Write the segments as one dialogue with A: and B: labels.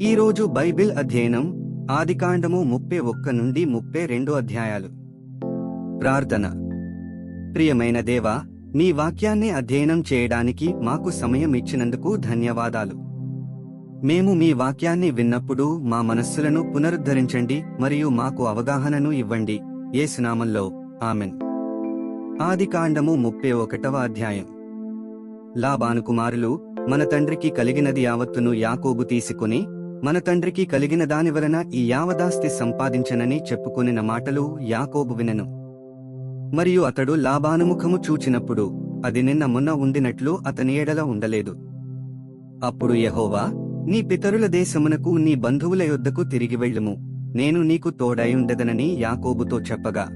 A: ఈరోజు బైబిల్ అధ్యయనం ఆదికాండము 31 నుండి 32 అధ్యాయాలు. ప్రార్థన. ప్రియమైన దేవా, మీ వాక్యాన్ని అధ్యయనం చేయడానికి మాకు సమయం ఇచ్చినందుకు ధన్యవాదాలు. మేము మీ వాక్యాన్ని విన్నప్పుడు మా మనస్సులను పునరుద్ధరించండి మరియు మాకు అవగాహనను ఇవ్వండి. యేసు నామములో ఆమెన్. ఆదికాండము 31వ అధ్యాయం. లాబాను కుమారులు, మన తండ్రికి కలిగినది యావత్తును యాకోబు తీసుకుని, మన తండ్రికి కలిగిన దాని వలన ఈ యావదాస్తి సంపాదించనని చెప్పుకొనిన మాటలు యాకోబు వినెను. మరియు అతడు లాబాను ముఖము చూచినప్పుడు అది నిన్న మొన్న ఉండినట్లు అతని ఎడల ఉండలేదు. అప్పుడు యెహోవా, నీ పితరుల దేశమునకు నీ బంధువుల యొద్దకు తిరిగి వెళ్ళుము, నేను నీకు తోడైయుండెదనని యాకోబుతో చెప్పగా,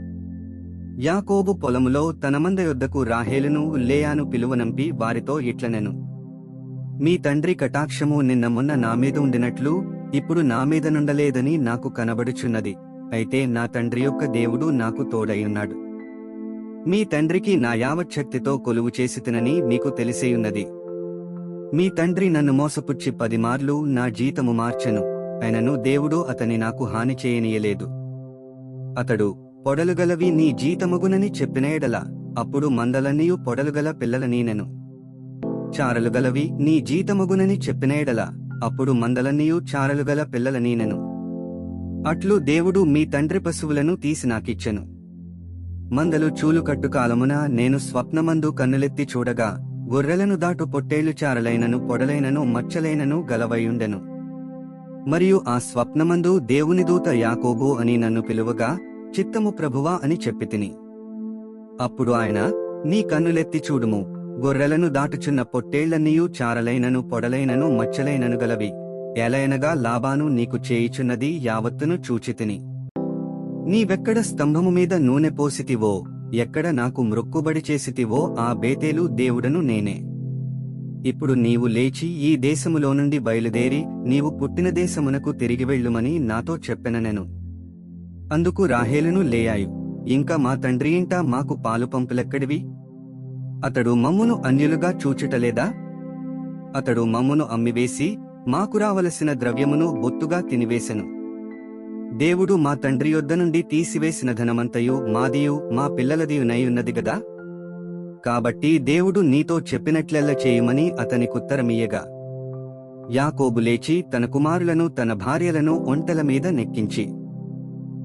A: యాకోబు పొలములో తన మంద యొద్దకు రాహేలును లేయాను పిలువనంపి వారితో ఇట్లనెను, మీ తండ్రి కటాక్షము నిన్న మొన్న నా మీద ఉండినట్లు ఇప్పుడు నా మీద నుండలేదని నాకు కనబడుచున్నది. అయితే నా తండ్రి యొక్క దేవుడు నాకు తోడైయున్నాడు. మీ తండ్రికి నా యావచ్చక్తితో కొలువు చేసితినని మీకు తెలిసేయున్నది. మీ తండ్రి నన్ను మోసపుచ్చి 10 మార్లు నా జీతము మార్చెను, అయినను దేవుడు అతని నాకు హాని చేయనీయలేదు. అతడు, పొడలుగలవి నీ జీతమగునని చెప్పిన ఎడల అప్పుడు మందలన్నీయు పొడలుగల పిల్లలనీనెను. చారలుగలవి నీ జీతమగునని చెప్పిన ఎడల అప్పుడు మందలన్నీయు చారలుగల పిల్లలనీనెను. అట్లు దేవుడు మీ తండ్రి పశువులను తీసి నాకిచ్చెను. మందలు చూలుకట్టు కాలమున నేను స్వప్నమందు కన్నులెత్తి చూడగా, గొర్రెలను దాటు పొట్టేళ్లు చారలైనను పొడలైనను మచ్చలైనను గలవయుండెను. మరియు ఆ స్వప్నమందు దేవుని దూత యాకోబు అని నన్ను పిలువగా, చిత్తము ప్రభువా అని చెప్పితిని. అప్పుడు ఆయన, నీ కన్నులెత్తి చూడుము, గొర్రెలను దాటుచున్న పొట్టేళ్లన్నీయు చారలైనను పొడలైనను మచ్చలైనను గలవి. ఎలయనగా లాబాను నీకు చేయుచున్నది యావత్తును చూచితిని. నీవెక్కడ స్తంభము మీద నూనె పోసితివో, ఎక్కడ నాకు మ్రొక్కుబడి చేసితివో ఆ బేతేలు దేవుడను నేనే. ఇప్పుడు నీవు లేచి ఈ దేశములో నుండి బయలుదేరి నీవు పుట్టిన దేశమునకు తిరిగి వెళ్ళుమని నాతో చెప్పెననెను. అందుకు రాహేలును లేయాయు, ఇంకా మా తండ్రి ఇంట మాకు పాలు పంపులెక్కడివి? అతడు మమ్మును అన్యులుగా చూచుటలేదా? అతడు మమ్మును అమ్మివేసి మాకు రావలసిన ద్రవ్యమును బొత్తుగా తినివేశెను. దేవుడు మా తండ్రి యొద్ద నుండి తీసివేసిన ధనమంతయు మాదియు మా పిల్లలదియునైయున్నది గదా. కాబట్టి దేవుడు నీతో చెప్పినట్లెల్ల చేయుమని అతనికుత్తరమియ్యగా, యాకోబు లేచి తన కుమారులను తన భార్యలను ఒంటెల మీద నెక్కించి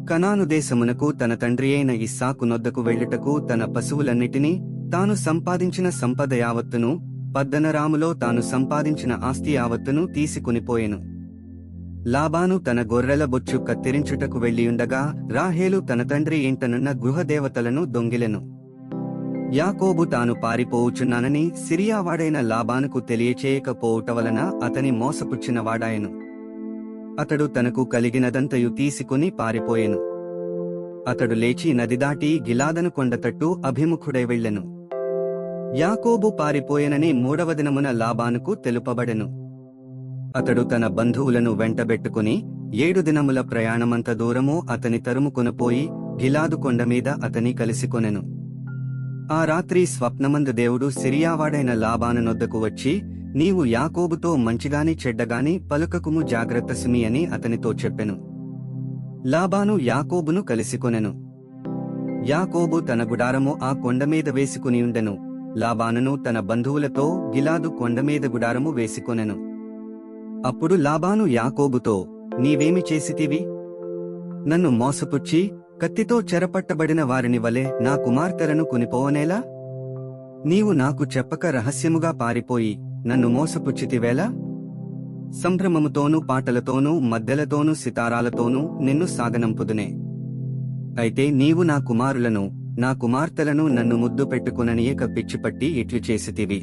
A: కనాను దేశమునకు తన తండ్రి అయిన ఇస్సాకు నొద్దకు వెళ్ళుటకు తన పశువులన్నిటినీ, తాను సంపాదించిన సంపద యావత్తును, పద్దనరాములో తాను సంపాదించిన ఆస్తి యావత్తును తీసుకునిపోయెను. లాబాను తన గొర్రెల బొచ్చు కత్తిరించుటకు వెళ్ళియుండగా రాహేలు తన తండ్రి ఇంటనున్న గృహదేవతలను దొంగిలెను. యాకోబు తాను పారిపోవుచున్నానని సిరియావాడైన లాబానుకు తెలియచేయకపోవుట వలన అతని మోసపుచ్చినవాడాయెను. అతడు తనకు కలిగినదంతయు తీసుకుని పారిపోయెను. అతడు లేచి నది దాటి గిలాదను కొండతట్టు అభిముఖుడై వెళ్ళెను. యాకోబు పారిపోయెనని 3వ దినమున లాబానుకు తెలుపబడెను. అతడు తన బంధువులను వెంటబెట్టుకుని 7 దినముల ప్రయాణమంత దూరము అతని తరుముకొనపోయి గిలాదు కొండమీద అతని కలిసికొనెను. ఆ రాత్రి స్వప్నమందు దేవుడు సిరియావాడైన లాబాను నొద్దకు వచ్చి, నీవు యాకోబుతో మంచిగాని చెడ్డగాని పలుకకుము, జాగ్రత్త సుమి అని అతనితో చెప్పెను. లాబాను యాకోబును కలిసికొనెను. యాకోబు తన గుడారము ఆ కొండమీద వేసుకునియుండెను. లాబానును తన బంధువులతో గిలాదు కొండమీద గుడారము వేసుకొనెను. అప్పుడు లాబాను యాకోబుతో, నీవేమి చేసితివి? నన్ను మోసపుచ్చి కత్తితో చెరపట్టబడిన వారిని వలె నా కుమార్తెలను కొనిపోవనేలా? నీవు నాకు చెప్పక రహస్యముగా పారిపోయి నన్ను మోసపుచ్చితివేలా? సంభ్రమముతోనూ పాటలతోనూ మద్దెలతోనూ సితారాలతోనూ నిన్ను సాగనంపుదునే. అయితే నీవు నా కుమారులను నా కుమార్తెలను నన్ను ముద్దు పెట్టుకుననీయక పిచ్చిపట్టి ఇట్లు చేసితివి.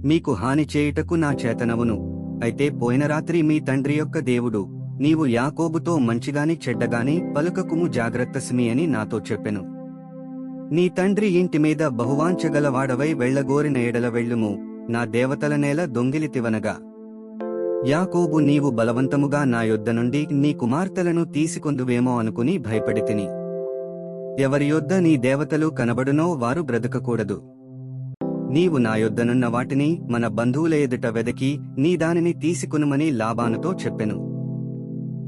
A: మీకు హాని చేయుటకు నా చేతనవును. అయితే పోయిన రాత్రి మీ తండ్రి యొక్క దేవుడు, నీవు యాకోబుతో మంచిగాని చెడ్డగాని పలుకకుము, జాగ్రత్త సుమి అని నాతో చెప్పెను. నీ తండ్రి ఇంటి మీద బహువాంఛగలవాడవై వెళ్ళగోరిన ఎడల వెళ్ళుము, నా దేవతల నేల దొంగిలితివనగా. యాకోబు, నీవు బలవంతముగా నా యొద్ద నుండి నీ కుమార్తెలను తీసుకొందువేమో అనుకుని భయపడితిని. ఎవరి యొద్ద నీ దేవతలు కనబడునో వారు బ్రతకకూడదు. నీవు నా యొద్దనున్న వాటిని మన బంధువుల ఎదుట వెదకి నీ దానిని తీసుకునుమని లాబానుతో చెప్పెను.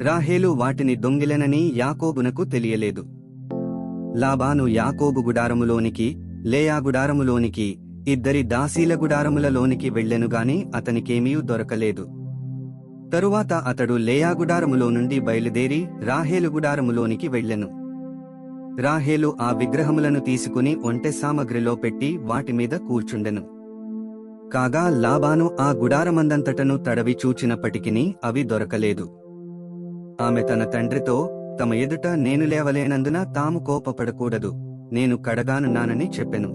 A: రాహేలు వాటిని దొంగిలెనని యాకోబునకు తెలియలేదు. లాబాను యాకోబు గుడారములోనికి, లేయా గుడారములోనికి, ఇద్దరి దాసీల గుడారములలోనికి వెళ్ళెనుగాని అతనికేమీ దొరకలేదు. తరువాత అతడు లేయా గుడారములో నుండి బయలుదేరి రాహేలు గుడారములోనికి వెళ్ళెను. రాహేలు ఆ విగ్రహములను తీసుకుని ఒంటె సామగ్రిలో పెట్టి వాటిమీద కూర్చుండెను. కాగా లాబాను ఆ గుడారమందంతటను తడవి చూచినప్పటికిని అవి దొరకలేదు. ఆమె తన తండ్రితో, తమ ఎదుట నేను లేవలేనందున తాము కోపపడకూడదు, నేను కడగానున్నానని చెప్పెను.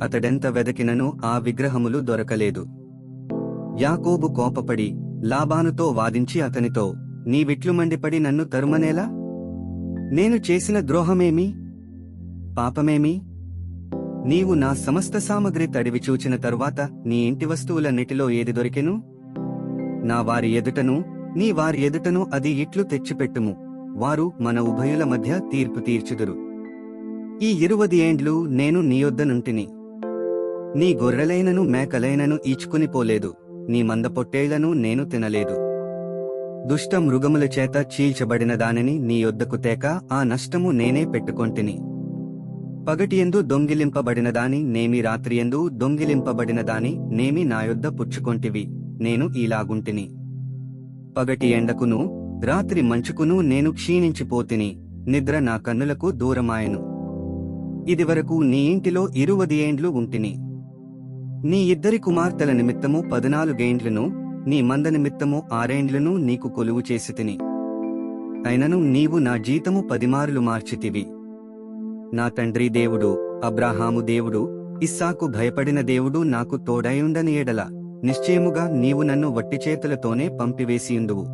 A: అతడెంత వెదకినను ఆ విగ్రహములు దొరకలేదు. యాకోబు కోపపడి లాబానుతో వాదించి అతనితో, నీవిట్లు మండిపడి నన్ను తరుమనేలా? నేను చేసిన ద్రోహమేమి, పాపమేమి? నీవు నా సమస్త సామగ్రి తడివి చూచిన తరువాత నీ ఇంటి వస్తువులన్నిటిలో ఏది దొరికెను? నా వారి ఎదుటను నీ వారి ఎదుటను అది ఇట్లు తెచ్చిపెట్టుము, వారు మన ఉభయుల మధ్య తీర్పు తీర్చుదురు. ఈ 20 ఏండ్లు నేను నీ యొద్దనుంటిని. నీ గొర్రెలైనను మేకలైనను ఈచుకుని పోలేదు, నీ మంద పొట్టేళ్లను నేను తినలేదు. దుష్ట మృగముల చేత చీల్చబడిన దానిని నీ యొద్దకు తేక ఆ నష్టము నేనే పెట్టుకొంటిని. పగటియందు దొంగిలింపబడిన దాని నేమి, రాత్రియందు దొంగిలింపబడిన దాని నేమి నా యొద్ద పుచ్చుకొంటివి. నేను ఈలాగుంటిని. పగటి ఎండకును రాత్రి మంచుకును నేను క్షీణించిపోతిని, నిద్ర నా కన్నులకు దూరమాయెను. ఇదివరకు నీ ఇంటిలో 20 ఏండ్లు ఉంటిని. నీ ఇద్దరి కుమార్తెల నిమిత్తము 14 ఏండ్లను, నీ మంద నిమిత్తము 6 ఏండ్లను నీకు కొలువు చేసితిని. అయినను నీవు నా జీతము 10 మారులు మార్చితివి. నా తండ్రి దేవుడు, అబ్రాహాము దేవుడు, ఇస్సాకు భయపడిన దేవుడు నాకు తోడైయుండని ఎడల నిశ్చయముగా నీవు నన్ను వట్టి చేతులతోనే పంపివేసియుందువు.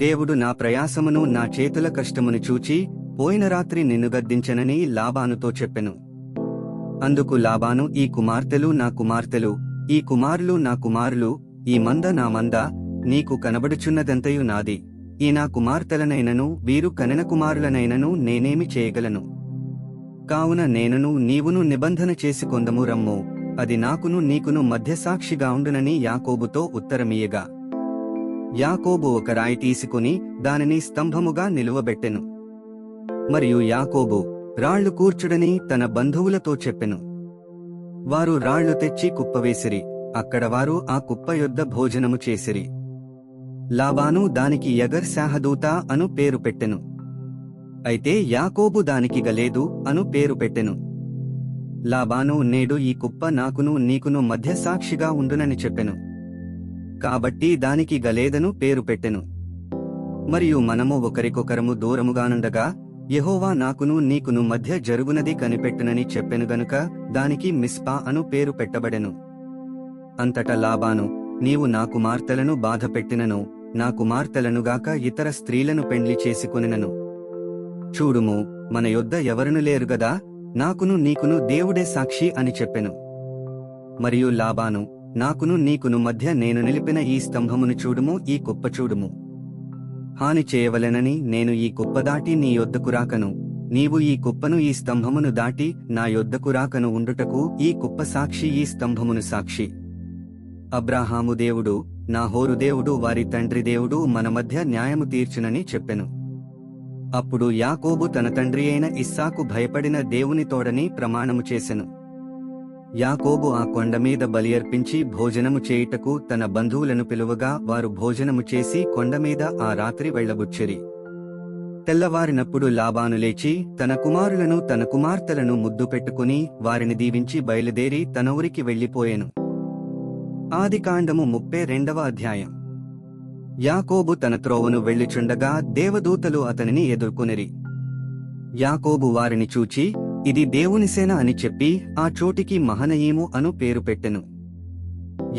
A: దేవుడు నా ప్రయాసమును నా చేతుల కష్టమును చూచి పోయిన రాత్రి నిన్ను గద్దించనని లాబానుతో చెప్పెను. అందుకు లాబాను, ఈ కుమార్తెలు నా కుమార్తెలు, ఈ కుమారులు నా కుమారులు, ఈ మంద నా మంద, నీకు కనబడుచున్నదంతయు నాది. ఈ నా కుమార్తెలనైనను వీరు కనెన కుమారులనైనను నేనేమి చేయగలను? కావున నేనును నీవును నిబంధన చేసుకొందము రమ్ము, అది నాకును నీకును మధ్యసాక్షిగా ఉండునని యాకోబుతో ఉత్తరమియ్యగా, యాకోబు ఒక రాయి తీసుకుని దానిని స్తంభముగా నిలువబెట్టెను. మరియు యాకోబు రాళ్లు కూర్చుడని తన బంధువులతో చెప్పెను. వారు రాళ్లు తెచ్చి కుప్పవేసిరి. అక్కడ వారు ఆ కుప్ప యొద్ద భోజనము చేసిరి. లాబాను దానికి యగర్ శాహదూత అను పేరు పెట్టెను. అయితే యాకోబు దానికి గలేదు అను పేరు పెట్టెను. లాబాను, నేడు ఈ కుప్ప నాకును నీకును మధ్య సాక్షిగా ఉండునని చెప్పెను. కాబట్టి దానికి గలేదను పేరు పెట్టెను. మరియు మనము ఒకరికొకరము దూరముగానుండగా యెహోవా నాకును నీకును మధ్య జరుగునది కనిపెట్టునని చెప్పెను గనుక దానికి మిస్పా అను పేరు పెట్టబడెను. అంతటా లాబాను, నీవు నా కుమార్తెలను బాధపెట్టినను, నా కుమార్తెలనుగాక ఇతర స్త్రీలను పెండ్లి చేసుకొనినను. చూడుము, మన యొద్ద ఎవరును లేరు గదా, నాకును నీకును దేవుడే సాక్షి అని చెప్పెను. మరియు లాబాను, నాకును నీకును మధ్య నేను నిలిపిన ఈ స్తంభమును చూడుము, ఈ కుప్ప చూడుము. హాని చేయవలెనని నేను ఈ కుప్ప దాటి నీ యొద్దకు రాకను, నీవు ఈ కుప్పను ఈ స్తంభమును దాటి నా యొద్దకు రాకను ఉండుటకు ఈ కుప్ప సాక్షి, ఈ స్తంభమును సాక్షి. అబ్రాహాము దేవుడు, నాహోరు దేవుడు, వారి తండ్రి దేవుడు మన మధ్య న్యాయము తీర్చునని చెప్పెను. అప్పుడు యాకోబు తన తండ్రి అయిన ఇస్సాకు భయపడిన దేవుని తోడని ప్రమాణము చేసెను. యాకోబు ఆ కొండమీద బలి అర్పించి భోజనము చేయుటకు తన బంధువులను పిలువగా వారు భోజనము చేసి కొండమీద ఆ రాత్రి వెళ్లబుచ్చిరి. తెల్లవారినప్పుడు లాబాను లేచి తన కుమారులను తన కుమార్తెలను ముద్దు పెట్టుకుని వారిని దీవించి బయలుదేరి తన ఊరికి వెళ్లిపోయెను. ఆదికాండము 32వ అధ్యాయం. యాకోబు తన త్రోవను వెళ్ళుచుండగా దేవదూతలు అతనిని ఎదుర్కొనిరి. యాకోబు వారిని చూచి, ఇది దేవుని సేన అని చెప్పి ఆ చోటికి మహనయీము అను పేరు పెట్టెను.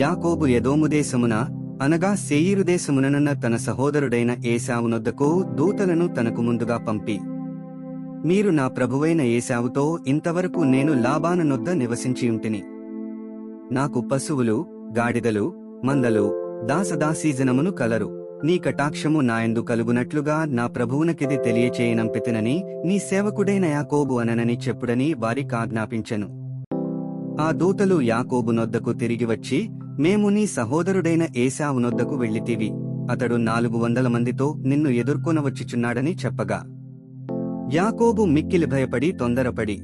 A: యాకోబు ఎదోము దేశమున అనగా శేయీరు దేశముననున్న తన సహోదరుడైన ఏశావునొద్దకు దూతలను తనకు ముందుగా పంపి, మీరు నా ప్రభువైన ఏశావుతో, ఇంతవరకు నేను లాబాను నొద్ద నివసించియుంటిని. నాకు పశువులు, గాడిదలు, మందలు, దాసదాసీజనమును కలరు. నీ కటాక్షము నాయందు కలుగునట్లుగా నా ప్రభువునకిది తెలియచేయనంపితినని నీ సేవకుడైన యాకోబు అననని చెప్పుడని వారికాజ్ఞాపించెను. ఆ దూతలు యాకోబు నొద్దకు తిరిగి వచ్చి, మేము నీ సహోదరుడైన ఏశావు నొద్దకు వెళ్ళితివి, అతడు 400 మందితో నిన్ను ఎదుర్కొనవచ్చుచున్నాడని చెప్పగా, యాకోబు మిక్కిలి భయపడి తొందరపడి,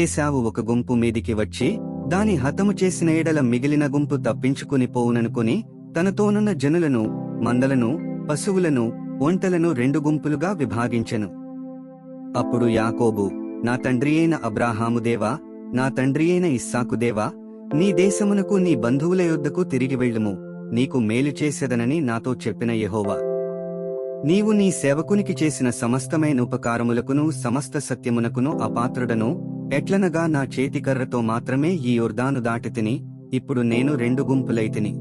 A: ఏశావు ఒక గుంపు మీదికి వచ్చి దాని హతము చేసిన ఎడల మిగిలిన గుంపు తప్పించుకుని పోవుననుకుని తనతోనున్న జనులను, మందలను, పశువులను, ఒంటెలను 2 గుంపులుగా విభాగించెను. అప్పుడు యాకోబు, నా తండ్రియైన అబ్రాహాము దేవా, నా తండ్రియైన ఇస్సాకు దేవా, నీ దేశమునకు నీ బంధువుల యొద్దకు తిరిగి వెళ్ళుము, నీకు మేలు చేసెదనని నాతో చెప్పిన యెహోవా, నీవు నీ సేవకునికి చేసిన సమస్తమైన ఉపకారములకును సమస్త సత్యమునకును అపాత్రుడను, ఎట్లనగా నా చేతికర్రతో మాత్రమే ఈ యొర్దాను దాటితిని, ఇప్పుడు నేను 2 గుంపులైతిని.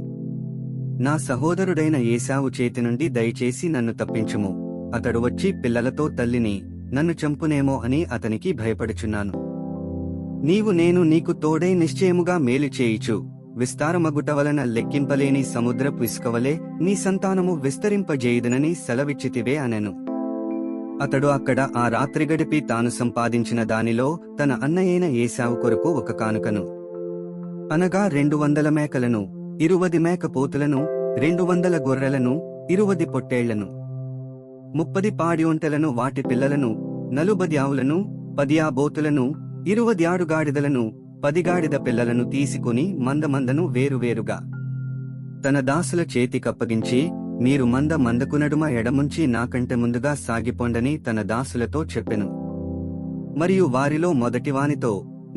A: నా సహోదరుడైన ఏశావు చేతి నుండి దయచేసి నన్ను తప్పించుము, అతడు వచ్చి పిల్లలతో తల్లిని నన్ను చంపునేమో అని అతనికి భయపడుచున్నాను. నేను నీకు తోడై నిశ్చయముగా మేలు చేయిచు, విస్తారమగుట వలన లెక్కింపలేని సముద్రపు ఇసుకవలే నీ సంతానము విస్తరింపజేయుదునని సెలవిచ్చితివే అనెను. అతడు అక్కడ ఆ రాత్రి గడిపి తాను సంపాదించిన దానిలో తన అన్నయైన ఏశావు కొరకు ఒక కానుకను, అనగా 200 మేకలను, 20 మేకపోతులను, 200 గొర్రెలను, 20 పొట్టేళ్లను, 30 పాడి ఒంటెలను వాటి పిల్లలను, 40 ఆవులను, 10 ఆబోతులను, 20 ఆడుగాడిదలను, 10 గాడిద పిల్లలను తీసుకుని మందమందను వేరువేరుగా తన దాసుల చేతికప్పగించి, మీరు మందకు నడుమ ఎడముంచి నాకంటే ముందుగా సాగిపోండని తన దాసులతో చెప్పెను. మరియు వారిలో మొదటివానితో,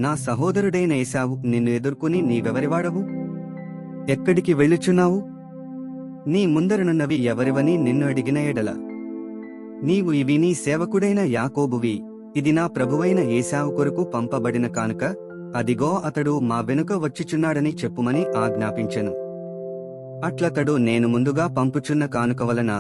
A: నా సహోదరుడైన ఏశావు నిన్ను ఎదుర్కొని నీవెవరివాడవు? ఎక్కడికి వెళ్ళుచున్నావు? నీ ముందరనున్నవి ఎవరివని నిన్ను అడిగిన ఎడల, నీవు ఇవి నీ సేవకుడైన యాకోబువి, ఇది నా ప్రభువైన ఏశావు కొరకు పంపబడిన కానుక, అదిగో అతడు మా వెనుక వచ్చుచున్నాడని చెప్పుమని ఆజ్ఞాపించెను. అట్లతడు, నేను ముందుగా పంపుచున్న కానుక వలన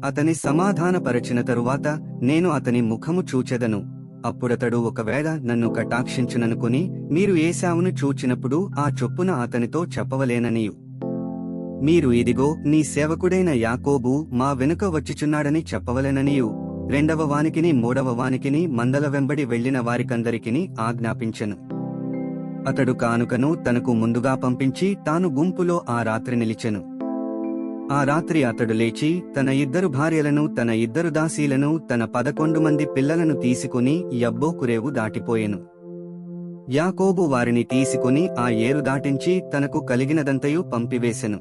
A: అతని సమాధానపరచిన తరువాత నేను అతని ముఖము చూచెదను, అప్పుడతడు ఒకవేళ నన్ను కటాక్షించుననుకుని మీరు ఏశావును చూచినప్పుడు ఆ చొప్పున అతనితో చెప్పవలేననియు, మీరు ఇదిగో నీ సేవకుడైన యాకోబు మా వెనుక వచ్చుచున్నాడని చెప్పవలెననియు 2వ వానికిని 3వ వానికిని మందల వెంబడి వెళ్లిన వారికందరికిని ఆజ్ఞాపించెను. అతడు కానుకను తనకు ముందుగా పంపించి తాను గుంపులో ఆ రాత్రి నిలిచెను. ఆ రాత్రి అతడు లేచి తన 2 భార్యలను, తన 2 దాసీలను, తన 11 మంది పిల్లలను తీసుకుని యబ్బోకురేవు దాటిపోయెను. యాకోబు వారిని తీసుకుని ఆ ఏరు దాటించి తనకు కలిగినదంతయు పంపివేసెను.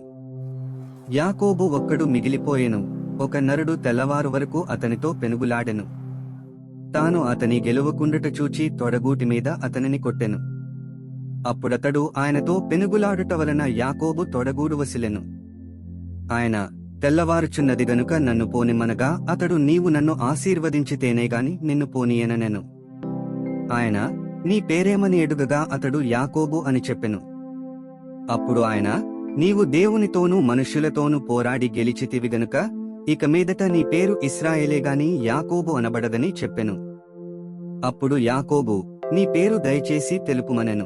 A: యాకోబు ఒక్కడు మిగిలిపోయెను. ఒక నరుడు తెల్లవారు వరకు అతనితో పెనుగులాడెను. తాను అతని గెలువకుండుట చూచి తొడగూటి మీద అతనిని కొట్టెను. అప్పుడతడు ఆయనతో పెనుగులాడుట వలన యాకోబు తొడగూడు వసిలెను. ఆయన, తెల్లవారుచున్నది గనుక నన్ను పోనిమ్మనగా అతడు, నీవు నన్ను ఆశీర్వదించితేనేగాని నిన్ను పోనీయననెను. ఆయన, నీ పేరేమని ఎడుగగా అతడు యాకోబు అని చెప్పెను. అప్పుడు ఆయన, నీవు దేవునితోనూ మనుష్యులతోనూ పోరాడి గెలిచితివి గనుక ఇక మీదట నీ పేరు ఇశ్రాయేలేగాని యాకోబు అనబడదని చెప్పెను. అప్పుడు యాకోబు, నీ పేరు దయచేసి తెలుపుమనెను.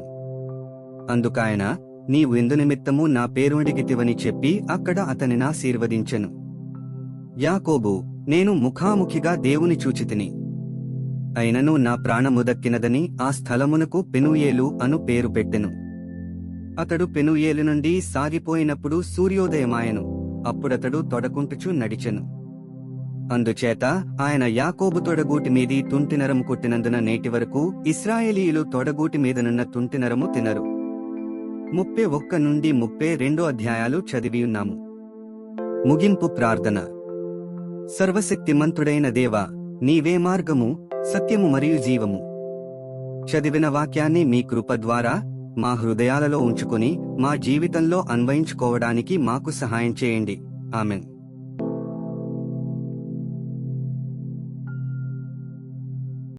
A: అందుకాయన, నీవు ఇందునిమిత్తము నా పేరు అడిగితివని చెప్పి అక్కడ అతనినాశీర్వదించెను. యాకోబు, నేను ముఖాముఖిగా దేవుని చూచితిని, అయినను నా ప్రాణముదక్కినదని ఆ స్థలమునకు పెనూయేలు అను పేరు పెట్టెను. అతడు పెనూయేలు నుండి సాగిపోయినప్పుడు సూర్యోదయమాయెను. అప్పుడతడు తొడకుంటుచు నడిచెను. అందుచేత ఆయన యాకోబు తొడగూటి మీది తుంటినరము కొట్టినందున నేటి వరకు ఇశ్రాయేలీయులు తొడగూటి మీదనున్న తుంటినరము తినరు. 31 నుండి 32 అధ్యాయాలు చదివియున్నాము. ముగింపు ప్రార్థన. సర్వశక్తిమంతుడైన దేవా, నీవే మార్గము, సత్యము మరియు జీవము. చదివిన వాక్యాన్ని మీ కృప ద్వారా మా హృదయాలలో ఉంచుకుని మా జీవితంలో అన్వయించుకోవడానికి మాకు సహాయం చేయండి. ఆమెన్.